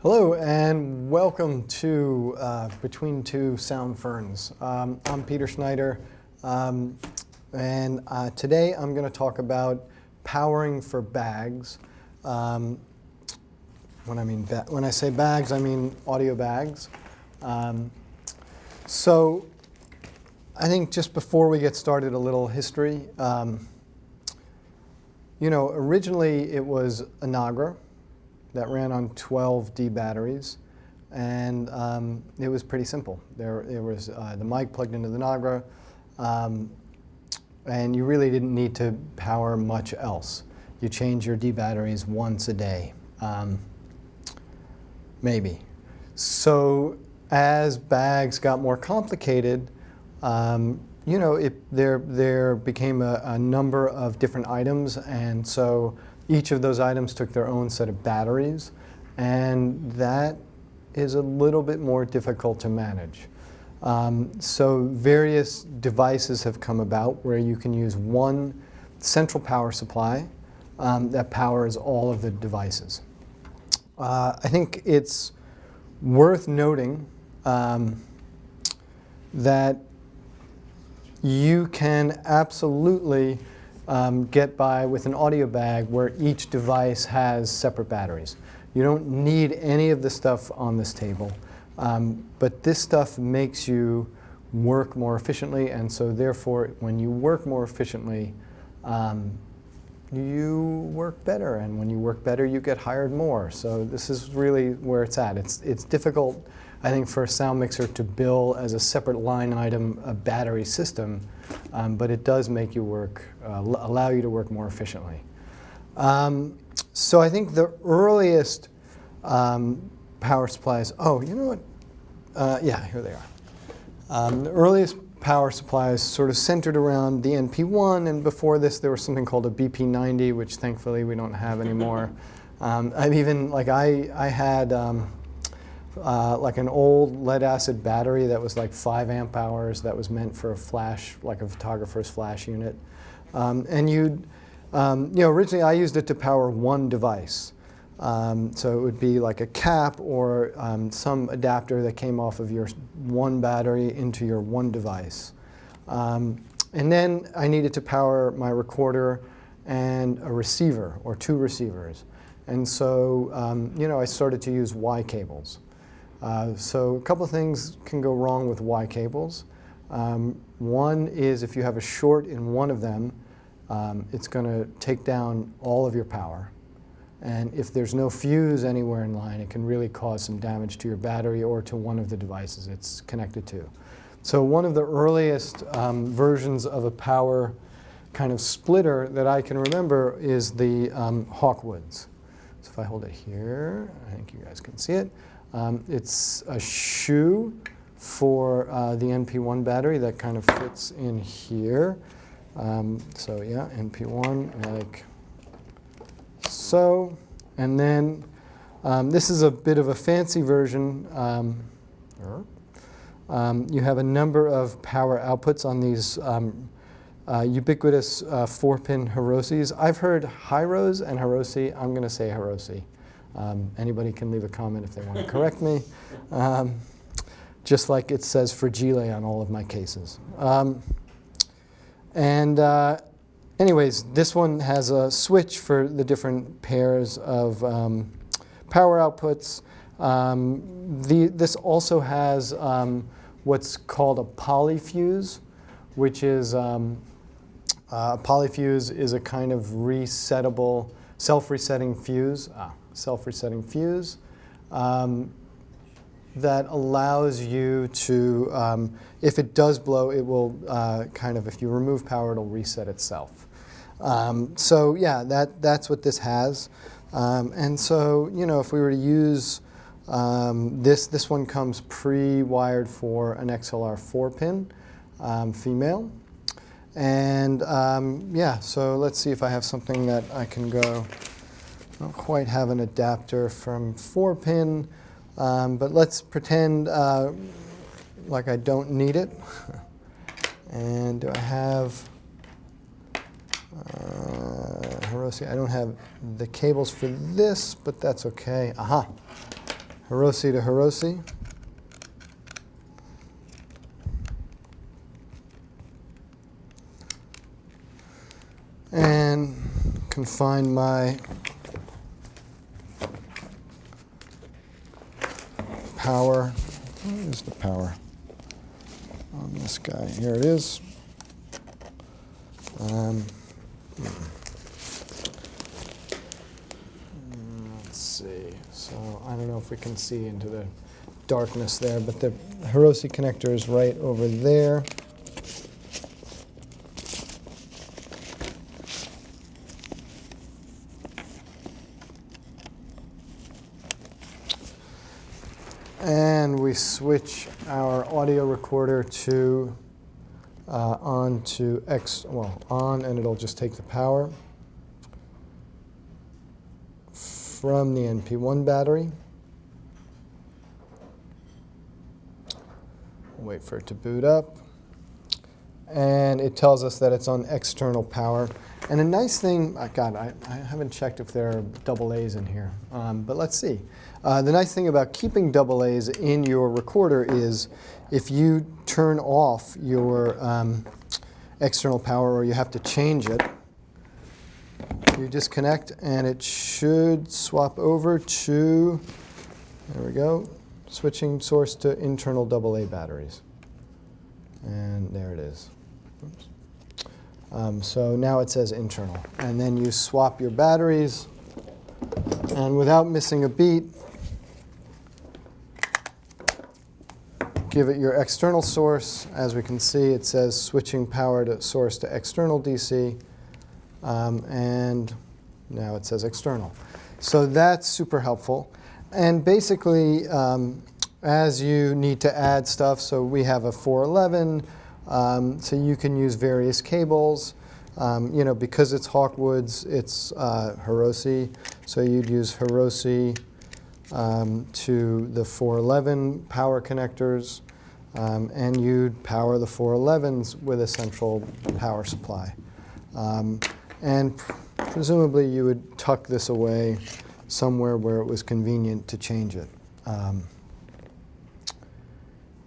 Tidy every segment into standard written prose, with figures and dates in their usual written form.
Hello and welcome to Between Two Sound Ferns. I'm Peter Schneider, and today I'm going to talk about powering for bags. When I say bags, I mean audio bags. So I think just before we get started, a little history. Originally it was a Nagra that ran on 12 D batteries, and it was pretty simple. There was the mic plugged into the Nagra, and you really didn't need to power much else. You change your D batteries once a day, maybe. So as bags got more complicated, there became a number of different items, and so each of those items took their own set of batteries, and that is a little bit more difficult to manage. So various devices have come about where you can use one central power supply that powers all of the devices. I think it's worth noting that you can absolutely get by with an audio bag where each device has separate batteries. You don't need any of the stuff on this table, but this stuff makes you work more efficiently, and so therefore when you work more efficiently, you work better, and when you work better you get hired more. So this is really where it's at. It's difficult, I think, for a sound mixer to bill as a separate line item a battery system, but it does make you work, allow you to work more efficiently. So I think the earliest power supplies, here they are. The earliest power supplies sort of centered around the NP1, and before this there was something called a BP90, which thankfully we don't have anymore. I had like an old lead acid battery that was like 5 amp hours that was meant for a flash, like a photographer's flash unit. Originally I used it to power one device. So it would be like a cap or some adapter that came off of your one battery into your one device. And then I needed to power my recorder and a receiver or two receivers. And so, I started to use Y cables. So a couple of things can go wrong with Y cables. One is if you have a short in one of them, it's going to take down all of your power. And if there's no fuse anywhere in line, it can really cause some damage to your battery or to one of the devices it's connected to. So one of the earliest versions of a power kind of splitter that I can remember is the Hawkwoods. So if I hold it here, I think you guys can see it. It's a shoe for the NP1 battery that kind of fits in here. NP1 like so. And then this is a bit of a fancy version. You have a number of power outputs on these ubiquitous 4-pin Hiroshi's. I've heard Hyros and Hiroshi. I'm going to say Hiroshi. Anybody can leave a comment if they want to correct me, just like it says Fragile on all of my cases. Anyways, this one has a switch for the different pairs of power outputs. This also has what's called a polyfuse, which is a polyfuse is a kind of resettable, self-resetting fuse. Self-resetting fuse that allows you to, if it does blow, it will if you remove power, it'll reset itself. That's what this has. And so, if we were to use this one comes pre-wired for an XLR 4-pin female. And so let's see if I have something that I can go. I don't quite have an adapter from 4-pin, but let's pretend like I don't need it. And do I have Hiroshi? I don't have the cables for this, but that's okay. Aha. Hiroshi to Hiroshi. And can find my power. Where is the power on this guy? Here it is. Let's see. So I don't know if we can see into the darkness there, but the Hiroshi connector is right over there. And we switch our audio recorder to on, and it'll just take the power from the NP1 battery. Wait for it to boot up. And it tells us that it's on external power. And a nice thing, God, I haven't checked if there are double A's in here, but let's see. The nice thing about keeping double A's in your recorder is if you turn off your external power or you have to change it, you disconnect and it should swap over to, there we go, switching source to internal double A batteries. And there it is. Oops. So now it says internal. And then you swap your batteries, and without missing a beat, give it your external source. As we can see, it says switching power to source to external DC, and now it says external. So that's super helpful. And basically, as you need to add stuff, so we have a 411, so you can use various cables. Because it's Hawkwoods, it's Hiroshi, so you'd use Hiroshi to the 411 power connectors, and you'd power the 411s with a central power supply. And presumably you would tuck this away somewhere where it was convenient to change it.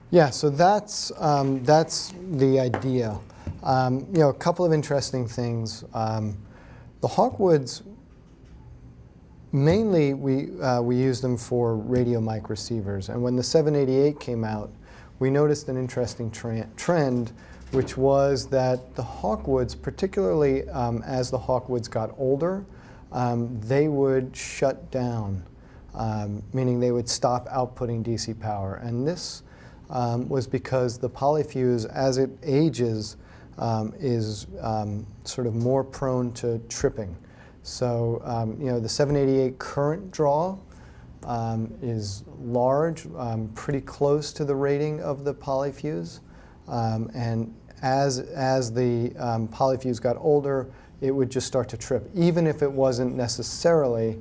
Yeah, so that's the idea. A couple of interesting things. The Hawkwoods, mainly we use them for radio mic receivers. And when the 788 came out, we noticed an interesting trend, which was that the Hawkwoods, particularly as the Hawkwoods got older, they would shut down, meaning they would stop outputting DC power. And this was because the polyfuse, as it ages, is sort of more prone to tripping. So the 788 current draw is large, pretty close to the rating of the polyfuse. And as the polyfuse got older, it would just start to trip, even if it wasn't necessarily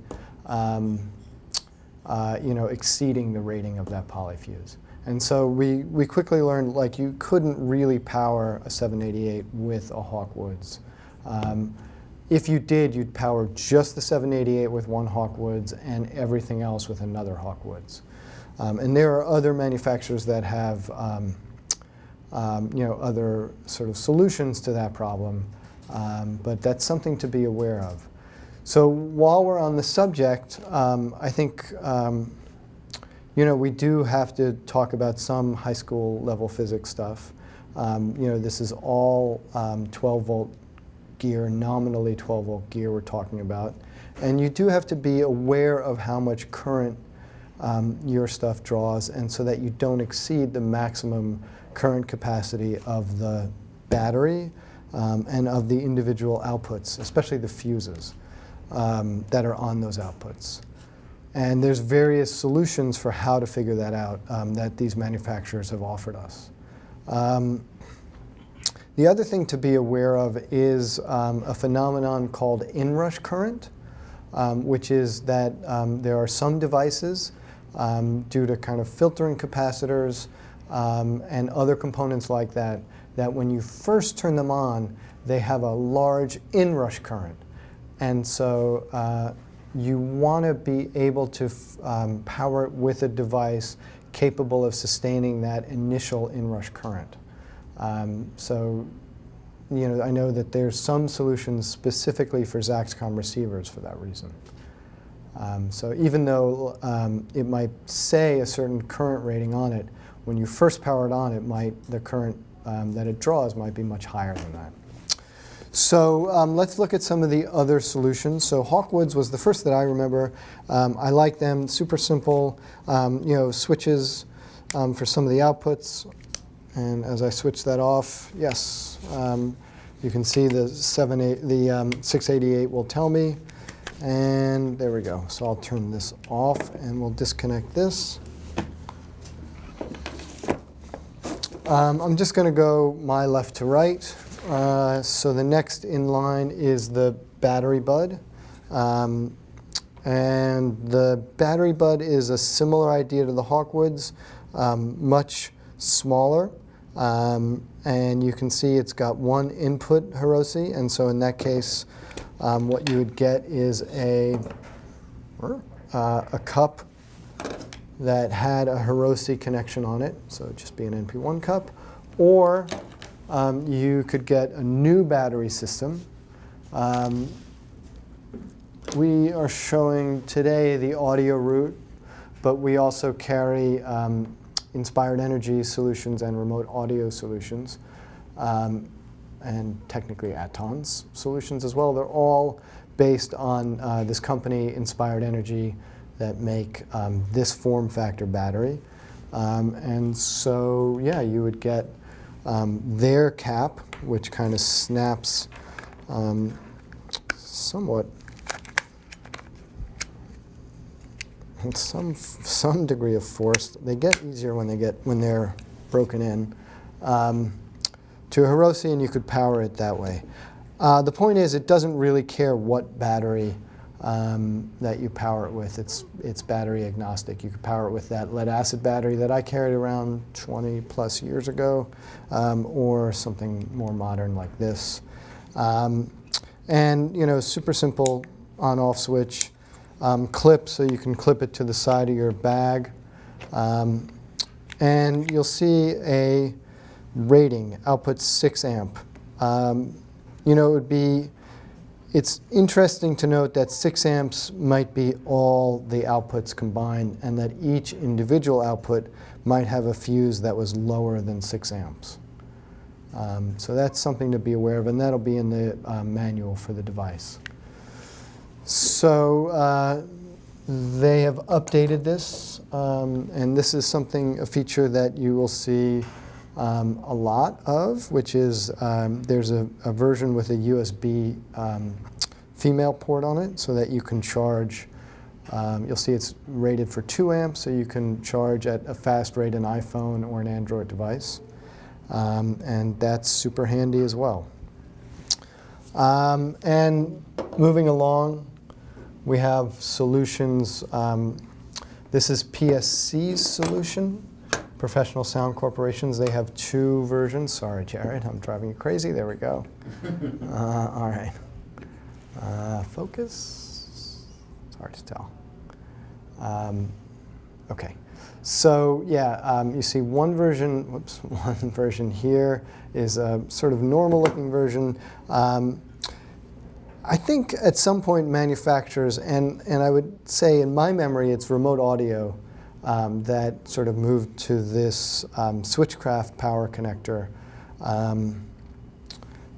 exceeding the rating of that polyfuse. And so we quickly learned, like, you couldn't really power a 788 with a Hawkwoods. If you did, you'd power just the 788 with one Hawkwoods and everything else with another Hawkwoods. And there are other manufacturers that have other sort of solutions to that problem, but that's something to be aware of. So while we're on the subject, I think we do have to talk about some high school level physics stuff. This is all 12-volt gear, nominally 12-volt gear we're talking about. And you do have to be aware of how much current your stuff draws, and so that you don't exceed the maximum current capacity of the battery and of the individual outputs, especially the fuses that are on those outputs. And there's various solutions for how to figure that out that these manufacturers have offered us. The other thing to be aware of is a phenomenon called inrush current, which is that there are some devices, due to kind of filtering capacitors and other components like that, that when you first turn them on, they have a large inrush current. And so you want to be able to power it with a device capable of sustaining that initial inrush current. So, I know that there's some solutions specifically for Zaxcom receivers for that reason. So even though it might say a certain current rating on it, when you first power it on, the current that it draws might be much higher than that. So let's look at some of the other solutions. So Hawkwood's was the first that I remember. I like them, super simple, switches for some of the outputs. And as I switch that off, yes, you can see the 688 will tell me. And there we go. So I'll turn this off and we'll disconnect this. I'm just going to go my left to right. So the next in line is the battery bud. And the battery bud is a similar idea to the Hawkwood's, much smaller. And you can see it's got one input Hirose. And so in that case, what you would get is a cup that had a Hirose connection on it, so it'd just be an NP1 cup, or you could get a new battery system. We are showing today the Audioroot, but we also carry Inspired Energy solutions and remote audio solutions. And technically Aton's solutions as well. They're all based on this company, Inspired Energy, that make this form factor battery. And so, yeah, you would get their cap, which kind of snaps somewhat, some degree of force. They get easier when they're broken in. To a Hirose, and you could power it that way. The point is, it doesn't really care what battery that you power it with. It's battery agnostic. You could power it with that lead-acid battery that I carried around 20 plus years ago, or something more modern like this. And super simple on-off switch, clip, so you can clip it to the side of your bag, and you'll see a rating, output 6 amp. It's interesting to note that 6 amps might be all the outputs combined, and that each individual output might have a fuse that was lower than 6 amps. So that's something to be aware of, and that'll be in the manual for the device. So they have updated this, and this is a feature that you will see a lot of, which is there's a version with a USB female port on it, so that you can charge. You'll see it's rated for 2 amps, so you can charge at a fast rate an iPhone or an Android device. And that's super handy as well. And moving along, we have solutions. This is PSC's solution, Professional Sound Corporations. They have 2 versions. Sorry, Jared, I'm driving you crazy. There we go. All right. Focus. It's hard to tell. OK. So yeah, you see one version here is a sort of normal-looking version. I think at some point manufacturers, and I would say in my memory it's remote audio, that sort of moved to this switchcraft power connector,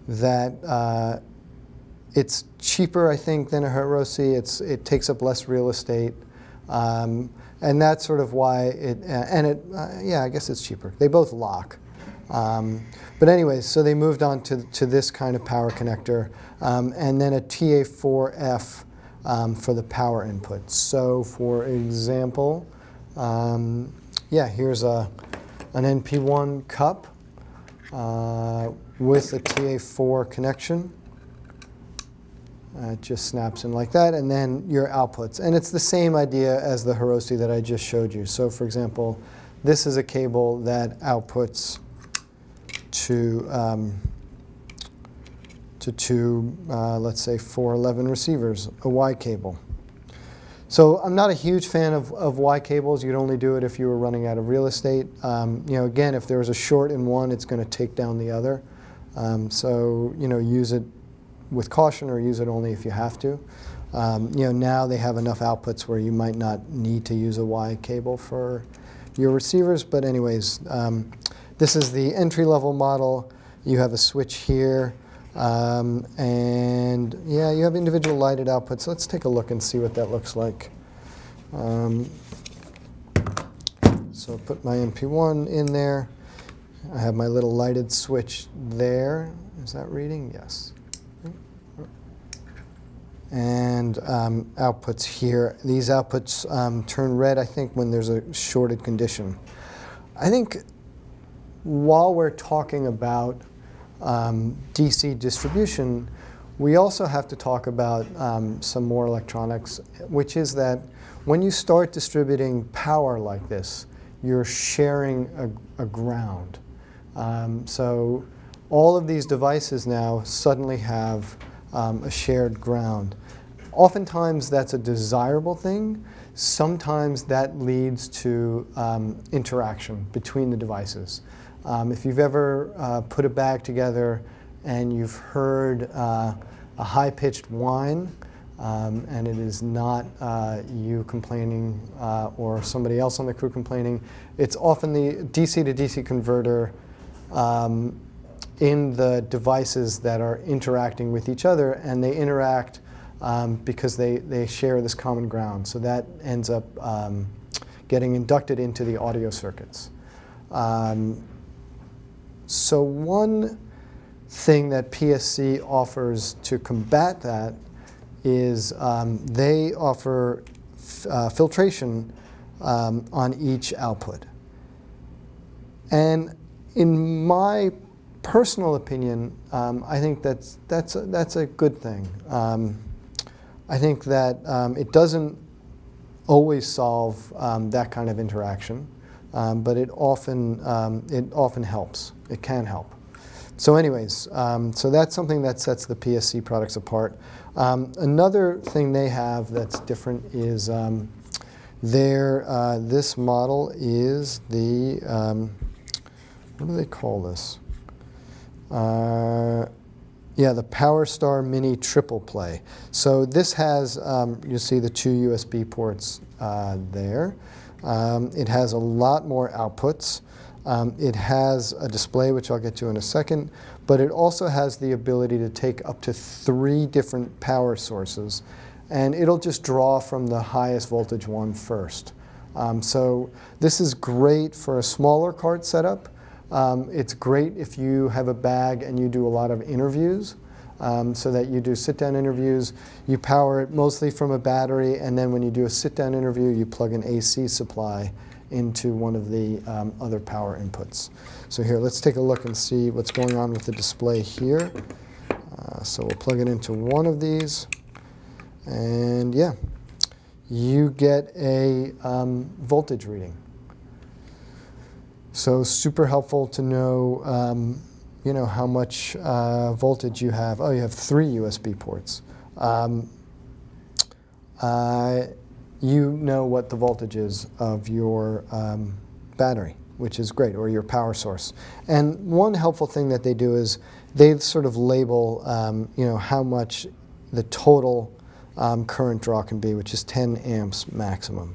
that it's cheaper, I think, than a Hirose. It takes up less real estate. And that's sort of why yeah, I guess it's cheaper. They both lock. But anyways, so they moved on to this kind of power connector, and then a TA4F for the power input. So for example, yeah, here's an NP1 cup with a TA4 connection. It just snaps in like that, and then your outputs. And it's the same idea as the Hirose that I just showed you. So for example, this is a cable that outputs to two, let's say 411 receivers, a Y cable. So I'm not a huge fan of Y cables. You'd only do it if you were running out of real estate. Again, if there was a short in one, it's going to take down the other. So use it with caution, or use it only if you have to. Now they have enough outputs where you might not need to use a Y cable for your receivers. But anyways, this is the entry-level model. You have a switch here. And yeah, you have individual lighted outputs. Let's take a look and see what that looks like. So put my MP1 in there. I have my little lighted switch there. Is that reading? Yes. And outputs here. These outputs turn red, I think, when there's a shorted condition. I think while we're talking about DC distribution, we also have to talk about some more electronics, which is that when you start distributing power like this, you're sharing a ground. So all of these devices now suddenly have a shared ground. Oftentimes that's a desirable thing. Sometimes that leads to interaction between the devices. If you've ever put a bag together and you've heard a high-pitched whine, and it is not you complaining or somebody else on the crew complaining, it's often the DC to DC converter in the devices that are interacting with each other, and they interact because they share this common ground. So that ends up getting inducted into the audio circuits. So one thing that PSC offers to combat that is they offer filtration on each output. And in my personal opinion, I think that's a good thing. I think that it doesn't always solve that kind of interaction, but it often helps. It can help. So anyways, so that's something that sets the PSC products apart. Another thing they have that's different is this model is the, what do they call this? Yeah, the PowerStar Mini Triple Play. So this has, you see the two USB ports there. It has a lot more outputs. It has a display, which I'll get to in a second, but it also has the ability to take up to 3 different power sources, and it'll just draw from the highest voltage one first. So this is great for a smaller cart setup. It's great if you have a bag and you do a lot of interviews, so that you do sit-down interviews. You power it mostly from a battery, and then when you do a sit-down interview, you plug an AC supply into one of the other power inputs. So here, let's take a look and see what's going on with the display here. So we'll plug it into one of these, and yeah, you get a voltage reading. So super helpful to know, how much voltage you have. Oh, you have 3 USB ports. You know what the voltage is of your battery, which is great, or your power source. And one helpful thing that they do is they sort of label, how much the total current draw can be, which is 10 amps maximum,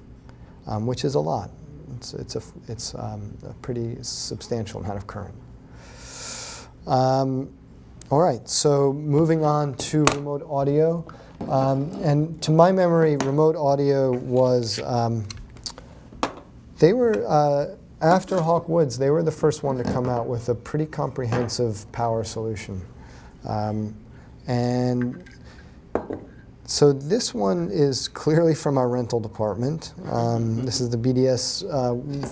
which is a lot. It's a pretty substantial amount of current. All right, so moving on to remote audio. And to my memory, remote audio was, they were, after Hawk Woods, they were the first one to come out with a pretty comprehensive power solution. And so this one is clearly from our rental department. This is the BDS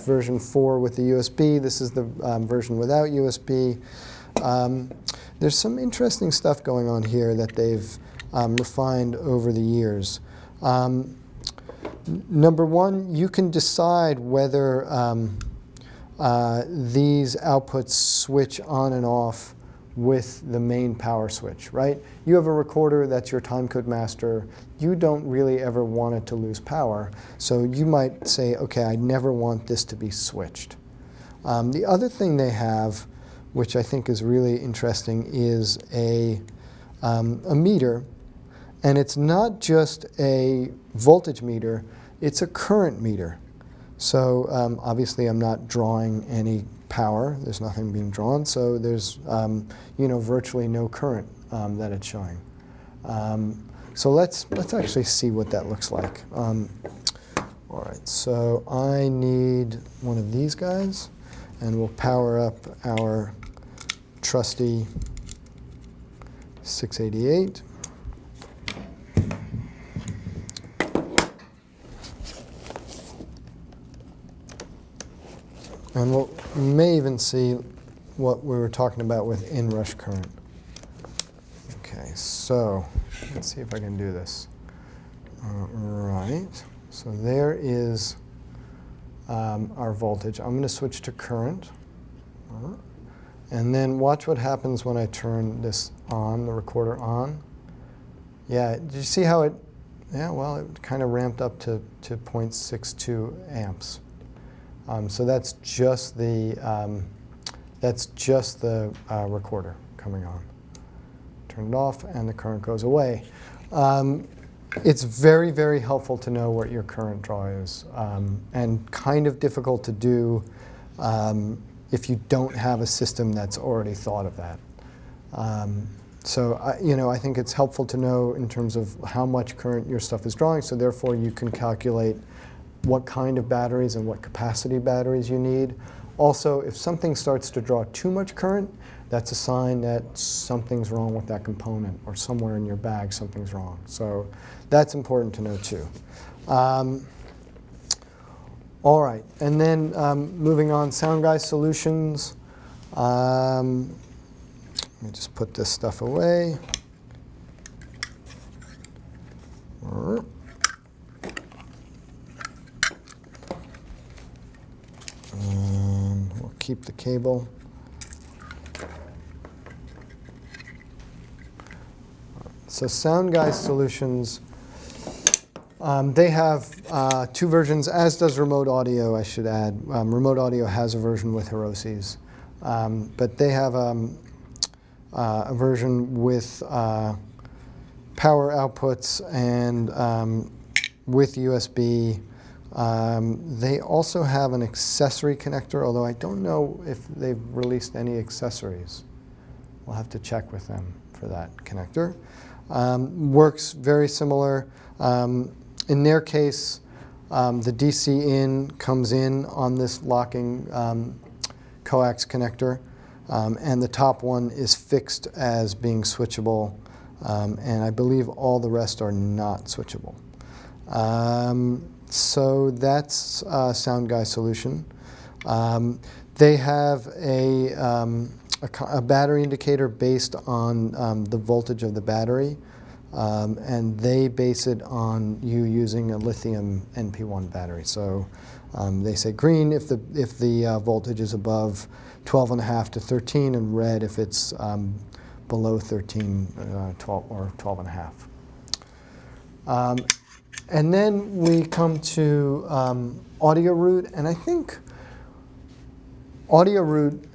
version 4 with the USB. This is the version without USB. There's some interesting stuff going on here that they've refined over the years. Number one, you can decide whether these outputs switch on and off with the main power switch, right? You have a recorder that's your timecode master. You don't really ever want it to lose power, so you might say, okay, I never want this to be switched. The other thing they have, which I think is really interesting, is a meter, and it's not just a voltage meter, it's a current meter. So obviously I'm not drawing any power, there's nothing being drawn, so there's virtually no current that it's showing. So let's actually see what that looks like. All right, so I need one of these guys, and we'll power up our trusty 688. And we may even see what we were talking about with inrush current. Okay, so let's see if I can do this. Right, so there is our voltage. I'm going to switch to current. And then watch what happens when I turn this on, the recorder on. Yeah, did you see how it, well, it kind of ramped up to 0.62 amps. So that's just the recorder coming on. Turn it off, and the current goes away. It's very, very helpful to know what your current draw is, and kind of difficult to do if you don't have a system that's already thought of that. So I think it's helpful to know in terms of how much current your stuff is drawing, so therefore you can calculate what kind of batteries and what capacity batteries you need. Also, if something starts to draw too much current, that's a sign that something's wrong with that component, or somewhere in your bag something's wrong. So that's important to know too. All right, and then moving on, Sound Guy Solutions. Let me just put this stuff away. We'll keep the cable. So Sound Guy Solutions, they have two versions, as does Remote Audio, I should add. Remote Audio has a version with Hiroshi's, but they have a version with power outputs and with USB. They also have an accessory connector, although I don't know if they've released any accessories. We'll have to check with them for that connector. Works very similar. In their case, the DC in comes in on this locking coax connector, and the top one is fixed as being switchable, and I believe all the rest are not switchable. So that's a Sound Guy solution. They have a battery indicator based on the voltage of the battery, and they base it on you using a lithium NP1 battery. So they say green if the voltage is above 12.5 to 13, and red if it's below 13, 12 or 12.5. And then we come to Audioroot, and I think Audioroot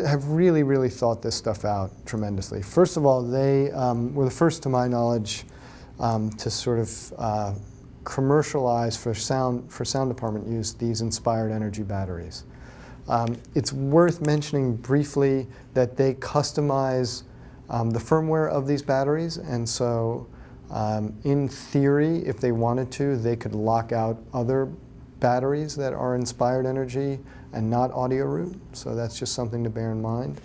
have really thought this stuff out tremendously. First of all, they were the first, to my knowledge, to sort of commercialize for sound department use these inspired energy batteries. It's worth mentioning briefly that they customize the firmware of these batteries, and so in theory, if they wanted to, they could lock out other batteries that are inspired energy and not Audioroot, so that's just something to bear in mind.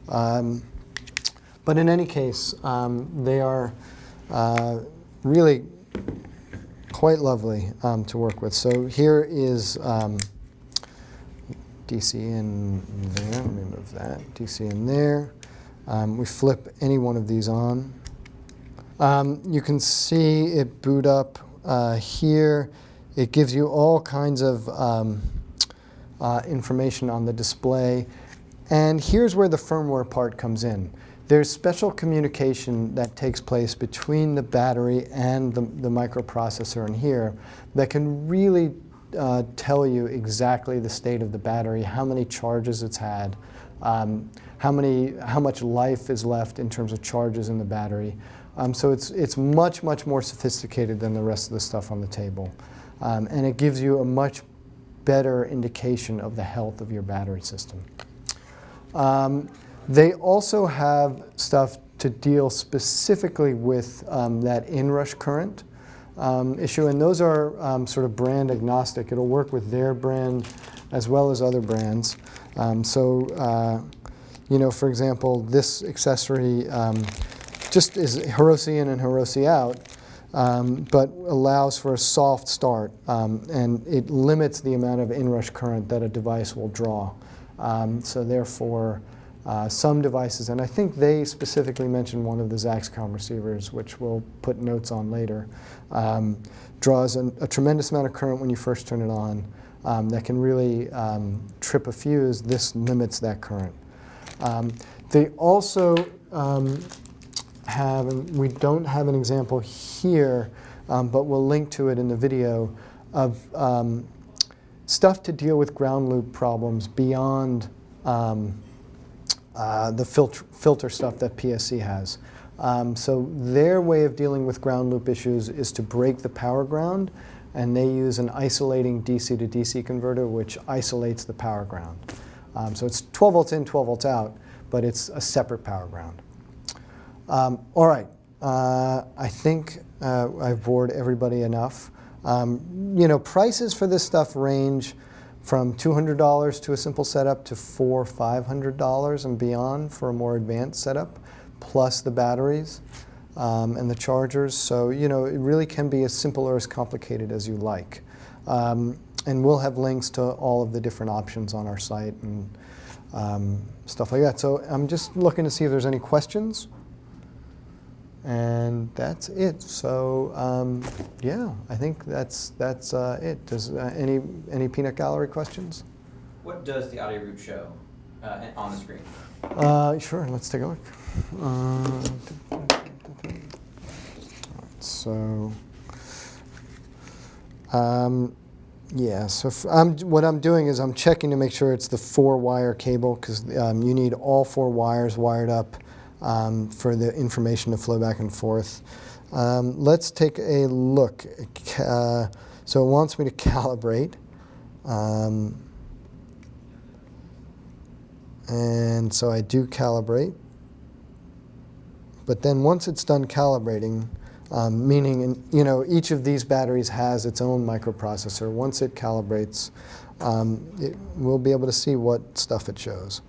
But in any case, they are really quite lovely to work with. So here is DC in there, let me move that, DC in there. We flip any one of these on. You can see it boot up here. It gives you all kinds of information on the display. And here's where the firmware part comes in. There's special communication that takes place between the battery and the microprocessor in here that can really tell you exactly the state of the battery, how many charges it's had, how much life is left in terms of charges in the battery. So it's much, much more sophisticated than the rest of the stuff on the table. And it gives you a much better indication of the health of your battery system. They also have stuff to deal specifically with that inrush current issue, and those are sort of brand agnostic. It'll work with their brand as well as other brands. You know, for example, this accessory just is Hiroshi in and Hiroshi out, but allows for a soft start, and it limits the amount of inrush current that a device will draw. So therefore, some devices, and I think they specifically mentioned one of the Zaxcom receivers, which we'll put notes on later, draws a tremendous amount of current when you first turn it on that can really trip a fuse. This limits that current. They also have, and we don't have an example here, but we'll link to it in the video, of stuff to deal with ground loop problems beyond the filter stuff that PSC has. So their way of dealing with ground loop issues is to break the power ground, and they use an isolating DC to DC converter which isolates the power ground. So it's 12 volts in, 12 volts out, but it's a separate power ground. All right, I think I've bored everybody enough. You know, prices for this stuff range from $200 to a simple setup to $400, $500 and beyond for a more advanced setup, plus the batteries and the chargers. So, you know, it really can be as simple or as complicated as you like. And we'll have links to all of the different options on our site and stuff like that. So I'm just looking to see if there's any questions. And that's it. So yeah, I think that's it. Does any peanut gallery questions? What does the Audioroot show on the screen? Sure. Let's take a look. So yeah. So what I'm doing is I'm checking to make sure it's the 4-wire cable, because you need all 4 wires wired up for the information to flow back and forth. Let's take a look. So it wants me to calibrate. And so I do calibrate. But then once it's done calibrating, meaning, you know, each of these batteries has its own microprocessor. Once it calibrates, we'll be able to see what stuff it shows.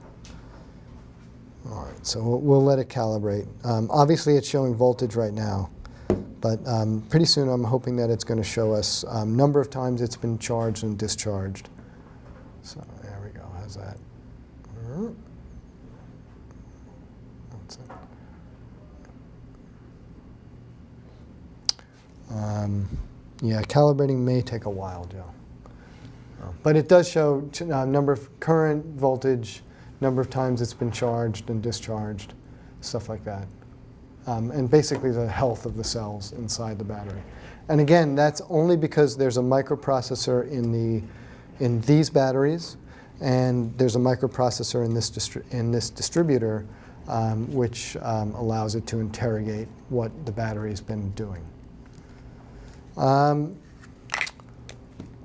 All right, so we'll let it calibrate. Obviously, it's showing voltage right now, but pretty soon I'm hoping that it's going to show us number of times it's been charged and discharged. So there we go. How's that? That's it. Yeah, calibrating may take a while, Joe. But it does show number of current, voltage, number of times it's been charged and discharged, stuff like that. And basically the health of the cells inside the battery. And again, that's only because there's a microprocessor in these batteries, and there's a microprocessor in this distributor, which allows it to interrogate what the battery's been doing.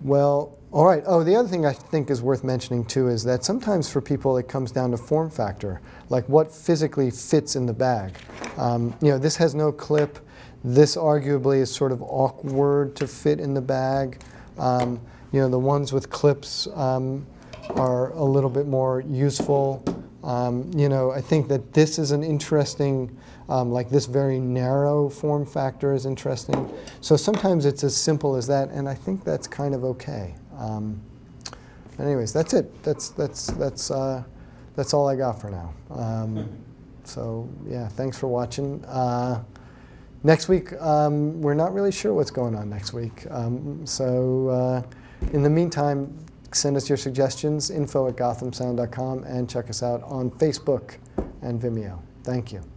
Well, all right. Oh, the other thing I think is worth mentioning too is that sometimes for people it comes down to form factor, like what physically fits in the bag. You know, this has no clip. This arguably is sort of awkward to fit in the bag. You know, the ones with clips are a little bit more useful. You know, I think that this is an interesting, like this very narrow form factor is interesting. So sometimes it's as simple as that, and I think that's kind of okay. Anyways, that's it. That's all I got for now. So yeah, thanks for watching. Next week, we're not really sure what's going on next week. So in the meantime, Send us your suggestions, info@gothamsound.com, and check us out on Facebook and Vimeo. Thank you.